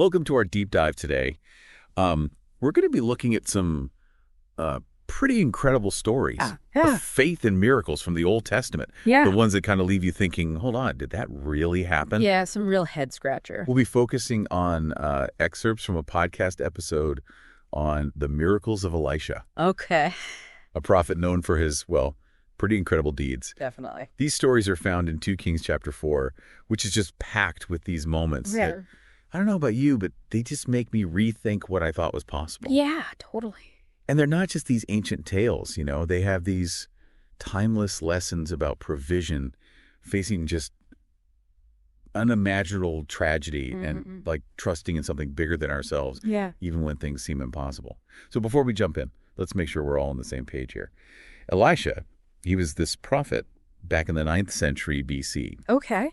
Welcome to our deep dive today. We're going to be looking at some pretty incredible stories of faith and miracles from the Old Testament. Yeah. The ones that kind of leave you thinking, hold on, did that really happen? Yeah, some real head scratcher. We'll be focusing on excerpts from a podcast episode on the miracles of Elisha, Okay. a prophet known for his, well, pretty incredible deeds. Definitely. These stories are found in 2 Kings chapter 4, which is just packed with these moments. Yeah. That, I don't know about you, but they just make me rethink what I thought was possible. Yeah, totally. And they're not just these ancient tales, you know. They have these timeless lessons about provision, facing just unimaginable tragedy and like trusting in something bigger than ourselves, even when things seem impossible. So before we jump in, let's make sure we're all on the same page here. Elisha, he was this prophet back in the 9th century BC. Okay.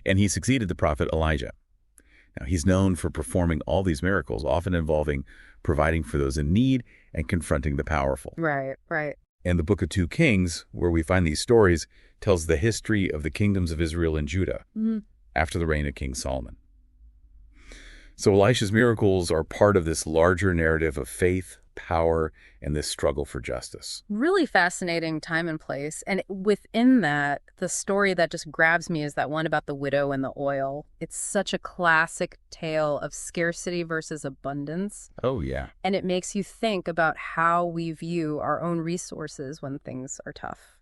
And he succeeded the prophet Elijah. Now, he's known for performing all these miracles, often involving providing for those in need and confronting the powerful. Right. And the book of 2 Kings, where we find these stories, tells the history of the kingdoms of Israel and Judah after the reign of King Solomon. So Elisha's miracles are part of this larger narrative of faith, power, and this struggle for justice. Really fascinating time and place. And within that, the story that just grabs me is that one about the widow and the oil. It's such a classic tale of scarcity versus abundance. Oh, yeah. And it makes you think about how we view our own resources when things are tough.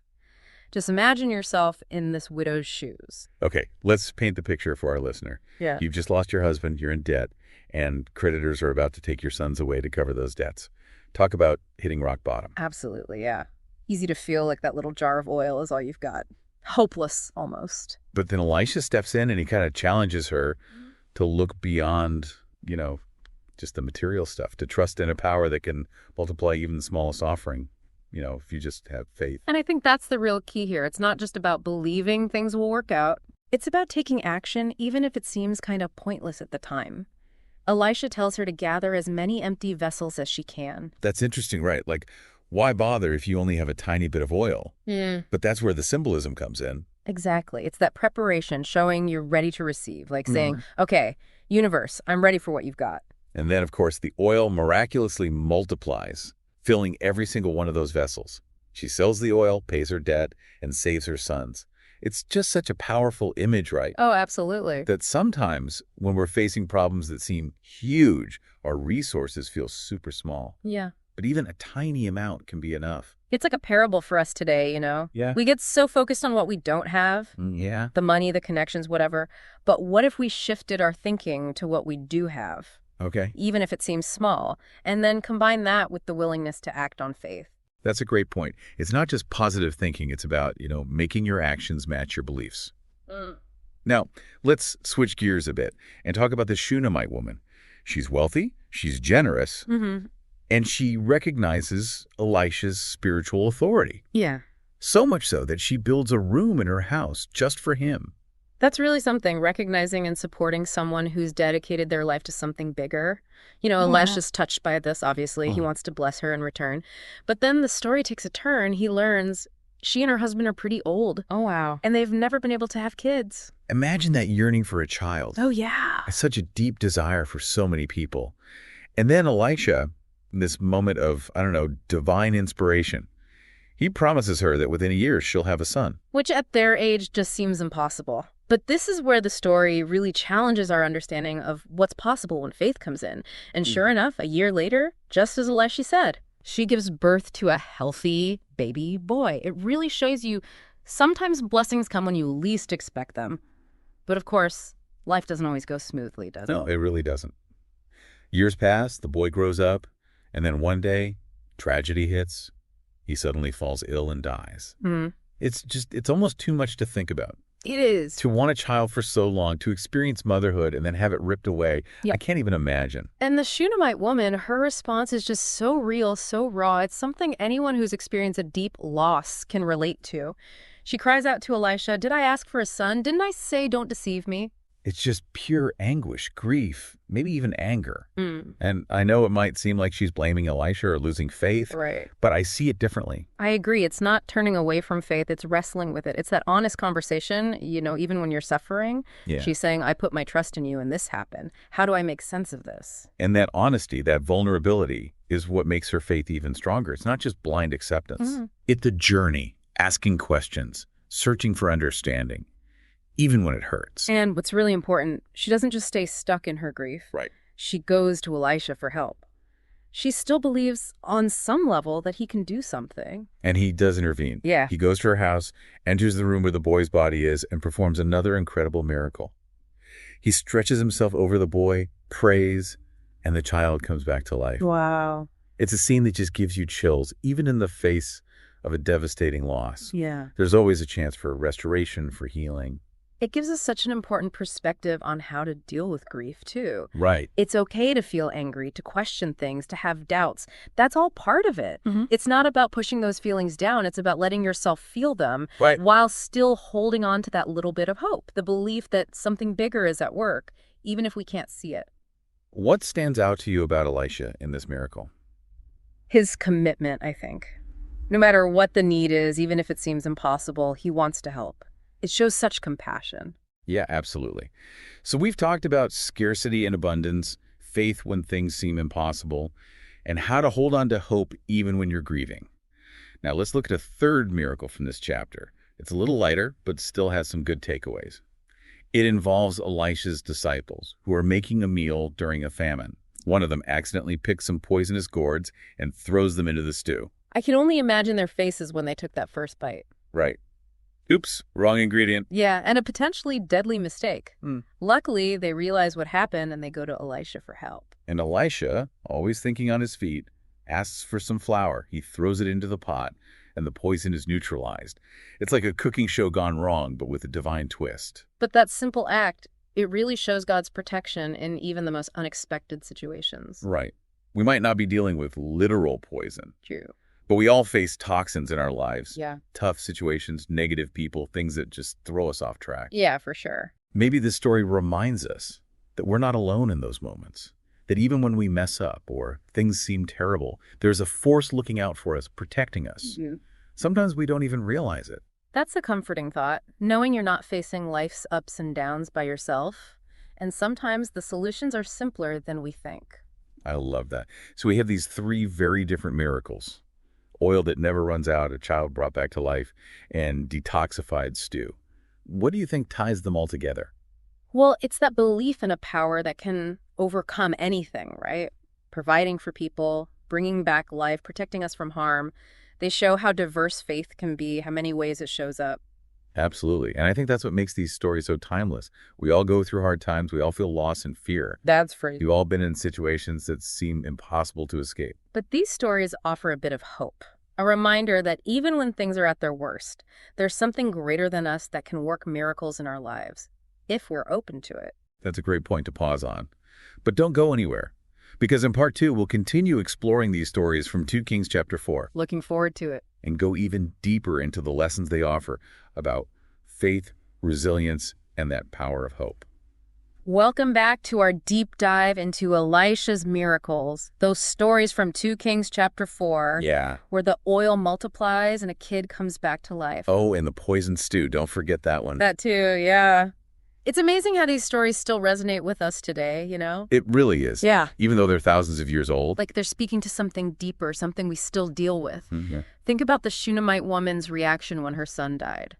Just imagine yourself in this widow's shoes. Okay, let's paint the picture for our listener. Yeah. You've just lost your husband, you're in debt, and creditors are about to take your sons away to cover those debts. Talk about hitting rock bottom. Absolutely, yeah. Easy to feel like that little jar of oil is all you've got. Hopeless, almost. But then Elisha steps in and he kind of challenges her to look beyond, you know, just the material stuff, to trust in a power that can multiply even the smallest offering, you know, if you just have faith. And I think that's the real key here. It's not just about believing things will work out. It's about taking action, even if it seems kind of pointless at the time. Elisha tells her to gather as many empty vessels as she can. That's interesting, right? Like, why bother if you only have a tiny bit of oil? But that's where the symbolism comes in. Exactly. It's that preparation, showing you're ready to receive, like saying, okay, universe, I'm ready for what you've got. And then, of course, the oil miraculously multiplies, filling every single one of those vessels. She sells the oil, pays her debt, and saves her sons. It's just such a powerful image, right? Oh, absolutely. That sometimes when we're facing problems that seem huge, our resources feel super small. Yeah. But even a tiny amount can be enough. It's like a parable for us today, you know? Yeah. We get so focused on what we don't have. Yeah. The money, the connections, whatever. But what if we shifted our thinking to what we do have? Okay. Even if it seems small, and then combine that with the willingness to act on faith. That's a great point. It's not just positive thinking. It's about, you know, making your actions match your beliefs. Now, let's switch gears a bit and talk about the Shunammite woman. She's wealthy, she's generous, and she recognizes Elisha's spiritual authority. Yeah. So much so that she builds a room in her house just for him. That's really something, recognizing and supporting someone who's dedicated their life to something bigger. You know, Elisha's touched by this, obviously. He wants to bless her in return. But then the story takes a turn. He learns she and her husband are pretty old. Oh, wow. And they've never been able to have kids. Imagine that yearning for a child. Oh, yeah. It's such a deep desire for so many people. And then Elisha, in this moment of, I don't know, divine inspiration, he promises her that within a year she'll have a son. Which at their age just seems impossible. But this is where the story really challenges our understanding of what's possible when faith comes in. And sure enough, a year later, just as Elisha said, she gives birth to a healthy baby boy. It really shows you sometimes blessings come when you least expect them. But of course, life doesn't always go smoothly, does it? No, it really doesn't. Years pass, the boy grows up, and then one day, tragedy hits. He suddenly falls ill and dies. It's almost too much to think about. It is. To want a child for so long, to experience motherhood and then have it ripped away, Yeah. I can't even imagine. And the Shunammite woman, her response is just so real, so raw. It's something anyone who's experienced a deep loss can relate to. She cries out to Elisha, "Did I ask for a son? Didn't I say don't deceive me?" It's just pure anguish, grief, maybe even anger. Mm, And I know it might seem like she's blaming Elisha or losing faith, right. but I see it differently. I agree. It's not turning away from faith. It's wrestling with it. It's that honest conversation, even when you're suffering. Yeah. She's saying, I put my trust in you and this happened. How do I make sense of this? And that honesty, that vulnerability is what makes her faith even stronger. It's not just blind acceptance. It's the journey, asking questions, searching for understanding, even when it hurts. And what's really important, she doesn't just stay stuck in her grief. Right. She goes to Elisha for help. She still believes on some level that he can do something. And he does intervene. Yeah. He goes to her house, enters the room where the boy's body is, and performs another incredible miracle. He stretches himself over the boy, prays, and the child comes back to life. Wow. It's a scene that just gives you chills, even in the face of a devastating loss. Yeah. There's always a chance for restoration, for healing. It gives us such an important perspective on how to deal with grief, too. Right. It's okay to feel angry, to question things, to have doubts. That's all part of it. It's not about pushing those feelings down. It's about letting yourself feel them while still holding on to that little bit of hope, the belief that something bigger is at work, even if we can't see it. What stands out to you about Elisha in this miracle? His commitment, I think. No matter what the need is, even if it seems impossible, he wants to help. It shows such compassion. Yeah, absolutely. So we've talked about scarcity and abundance, faith when things seem impossible, and how to hold on to hope even when you're grieving. Now let's look at a third miracle from this chapter. It's a little lighter, but still has some good takeaways. It involves Elisha's disciples, who are making a meal during a famine. One of them accidentally picks some poisonous gourds and throws them into the stew. I can only imagine their faces when they took that first bite. Right. Oops, wrong ingredient. Yeah, and a potentially deadly mistake. Luckily, they realize what happened and they go to Elisha for help. And Elisha, always thinking on his feet, asks for some flour. He throws it into the pot, and the poison is neutralized. It's like a cooking show gone wrong, but with a divine twist. But that simple act, it really shows God's protection in even the most unexpected situations. Right. We might not be dealing with literal poison. True. But we all face toxins in our lives. Yeah. Tough situations, negative people, things that just throw us off track. Yeah, for sure. Maybe this story reminds us that we're not alone in those moments. That even when we mess up or things seem terrible, there's a force looking out for us, protecting us. Sometimes we don't even realize it. That's a comforting thought, knowing you're not facing life's ups and downs by yourself. And sometimes the solutions are simpler than we think. I love that. So we have these three very different miracles. Oil that never runs out, a child brought back to life, and detoxified stew. What do you think ties them all together? Well, it's that belief in a power that can overcome anything, right? Providing for people, bringing back life, protecting us from harm. They show how diverse faith can be, how many ways it shows up. Absolutely. And I think that's what makes these stories so timeless. We all go through hard times. We all feel loss and fear. That's free. We've all been in situations that seem impossible to escape. But these stories offer a bit of hope. A reminder that even when things are at their worst, there's something greater than us that can work miracles in our lives, if we're open to it. That's a great point to pause on. But don't go anywhere, because in part 2, we'll continue exploring these stories from 2 Kings chapter 4. Looking forward to it. And go even deeper into the lessons they offer about faith, resilience, and that power of hope. Welcome back to our deep dive into Elisha's miracles, those stories from 2 Kings chapter 4, where the oil multiplies and a kid comes back to life. Oh, and the poison stew. Don't forget that one. That too, yeah. It's amazing how these stories still resonate with us today, you know? It really is. Yeah. Even though they're thousands of years old. Like they're speaking to something deeper, something we still deal with. Think about the Shunammite woman's reaction when her son died.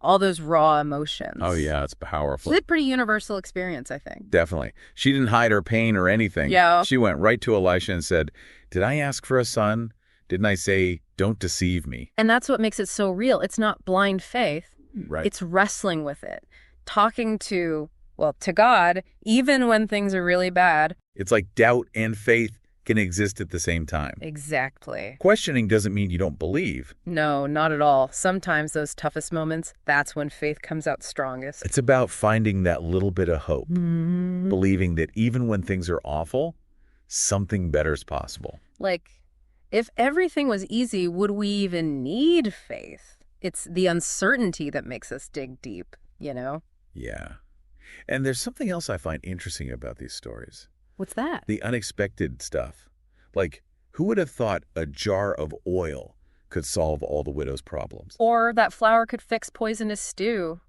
All those raw emotions. Oh, yeah, it's powerful. It's a pretty universal experience, I think. Definitely. She didn't hide her pain or anything. Yeah. She went right to Elisha and said, "Did I ask for a son? Didn't I say, don't deceive me?" And that's what makes it so real. It's not blind faith. Right. It's wrestling with it. Talking to God, even when things are really bad. It's like doubt and faith can exist at the same time. Exactly. Questioning doesn't mean you don't believe. No, not at all. Sometimes those toughest moments, that's when faith comes out strongest. It's about finding that little bit of hope, believing that even when things are awful, something better is possible. Like, if everything was easy, would we even need faith? It's the uncertainty that makes us dig deep, you know? Yeah. And there's something else I find interesting about these stories. What's that? The unexpected stuff. Like, who would have thought a jar of oil could solve all the widow's problems? Or that flour could fix poisonous stew.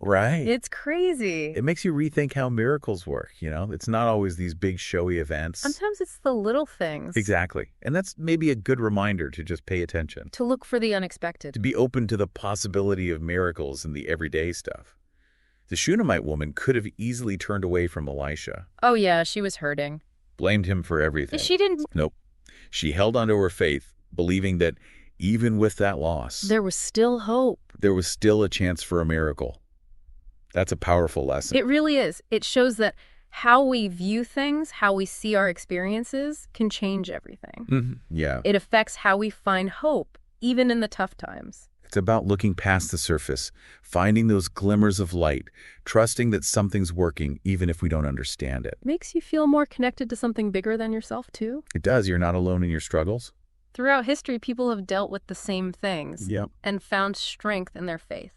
Right. It's crazy. It makes you rethink how miracles work, you know? It's not always these big showy events. Sometimes it's the little things. Exactly. And that's maybe a good reminder to just pay attention. To look for the unexpected. To be open to the possibility of miracles in the everyday stuff. The Shunammite woman could have easily turned away from Elisha. Oh yeah, she was hurting. Blamed him for everything. She didn't. Nope. She held onto her faith, believing that even with that loss, There was still hope. there was still a chance for a miracle. That's a powerful lesson. It really is. It shows that how we view things, how we see our experiences, can change everything. Yeah. It affects how we find hope, even in the tough times. It's about looking past the surface, finding those glimmers of light, trusting that something's working even if we don't understand it. Makes you feel more connected to something bigger than yourself, too. It does. You're not alone in your struggles. Throughout history, people have dealt with the same things Yep. and found strength in their faith.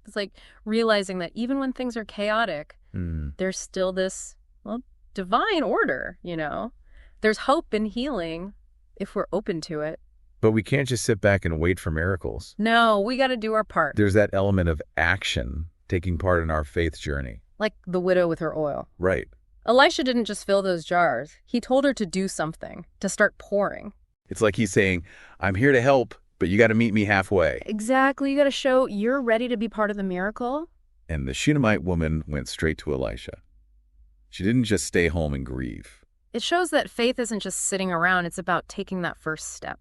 It's like realizing that even when things are chaotic, there's still this, well, divine order, you know? There's hope and healing if we're open to it. But we can't just sit back and wait for miracles. No, we got to do our part. There's that element of action, taking part in our faith journey. Like the widow with her oil. Right. Elisha didn't just fill those jars. He told her to do something, to start pouring. It's like he's saying, I'm here to help, but you got to meet me halfway. Exactly. You got to show you're ready to be part of the miracle. And the Shunammite woman went straight to Elisha. She didn't just stay home and grieve. It shows that faith isn't just sitting around. It's about taking that first step.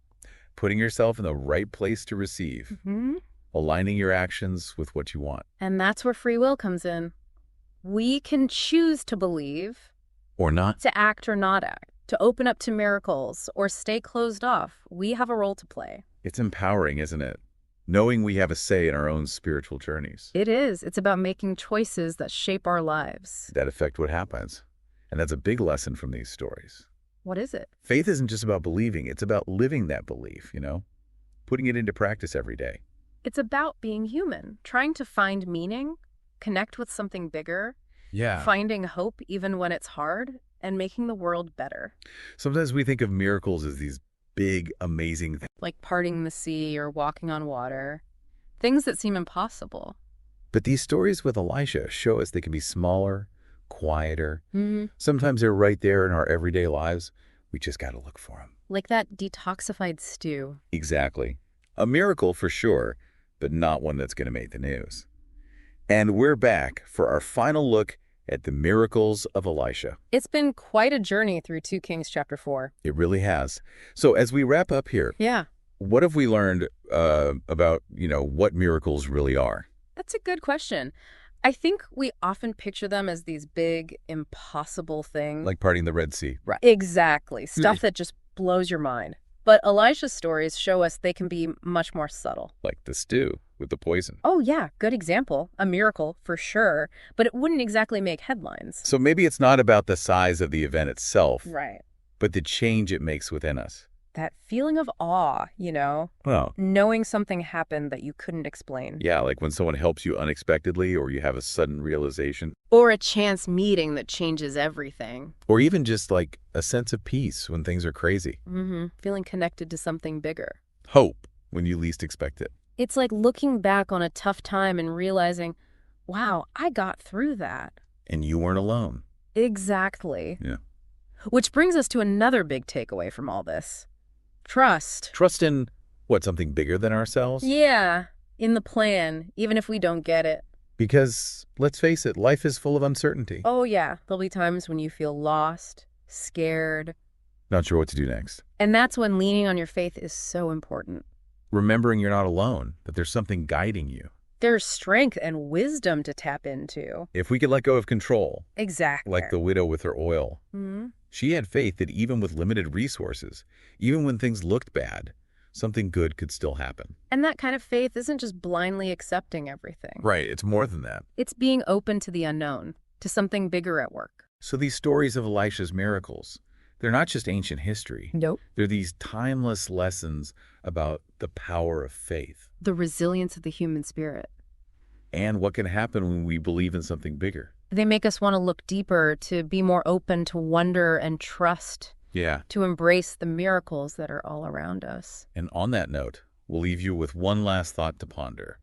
Putting yourself in the right place to receive. Aligning your actions with what you want. And that's where free will comes in. We can choose to believe, Or not. to act or not act, to open up to miracles, or stay closed off. We have a role to play. It's empowering, isn't it? Knowing we have a say in our own spiritual journeys. It is. It's about making choices that shape our lives. That affect what happens. And that's a big lesson from these stories. What is it? Faith isn't just about believing. It's about living that belief, you know? Putting it into practice every day. It's about being human, trying to find meaning, connect with something bigger, finding hope even when it's hard, and making the world better. Sometimes we think of miracles as these big, amazing things. Like parting the sea or walking on water. Things that seem impossible. But these stories with Elisha show us they can be smaller, quieter. Sometimes they're right there in our everyday lives. We just got to look for them. Like that detoxified stew. Exactly. A miracle for sure, but not one that's going to make the news. And we're back for our final look at the miracles of Elisha. It's been quite a journey through 2 Kings chapter 4. It really has. So as we wrap up here, what have we learned about, what miracles really are? That's a good question. I think we often picture them as these big, impossible things. Like parting the Red Sea. Right. Exactly. Stuff that just blows your mind. But Elisha's stories show us they can be much more subtle. Like the stew with the poison. Oh, yeah. Good example. A miracle, for sure. But it wouldn't exactly make headlines. So maybe it's not about the size of the event itself, Right. but the change it makes within us. That feeling of awe, Well, knowing something happened that you couldn't explain. yeah, like when someone helps you unexpectedly or you have a sudden realization. Or a chance meeting that changes everything. Or even just like a sense of peace when things are crazy. Feeling connected to something bigger. Hope when you least expect it. It's like looking back on a tough time and realizing, wow, I got through that. And you weren't alone. Exactly. Yeah. Which brings us to another big takeaway from all this. Trust. Trust in, something bigger than ourselves? Yeah, in the plan, even if we don't get it. Because, let's face it, life is full of uncertainty. Oh, yeah. There'll be times when you feel lost, scared. Not sure what to do next. And that's when leaning on your faith is so important. Remembering you're not alone, that there's something guiding you. There's strength and wisdom to tap into. If we could let go of control. Exactly. Like the widow with her oil. She had faith that even with limited resources, even when things looked bad, something good could still happen. And that kind of faith isn't just blindly accepting everything. Right, it's more than that. It's being open to the unknown, to something bigger at work. So these stories of Elisha's miracles, they're not just ancient history. Nope. They're these timeless lessons about the power of faith. The resilience of the human spirit. And what can happen when we believe in something bigger. They make us want to look deeper, to be more open to wonder and trust, Yeah. to embrace the miracles that are all around us. And on that note, we'll leave you with one last thought to ponder.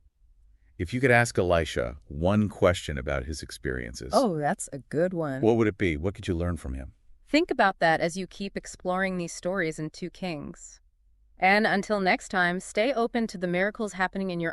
If you could ask Elisha one question about his experiences, Oh, that's a good one. what would it be? What could you learn from him? Think about that as you keep exploring these stories in 2 Kings. And until next time, stay open to the miracles happening in your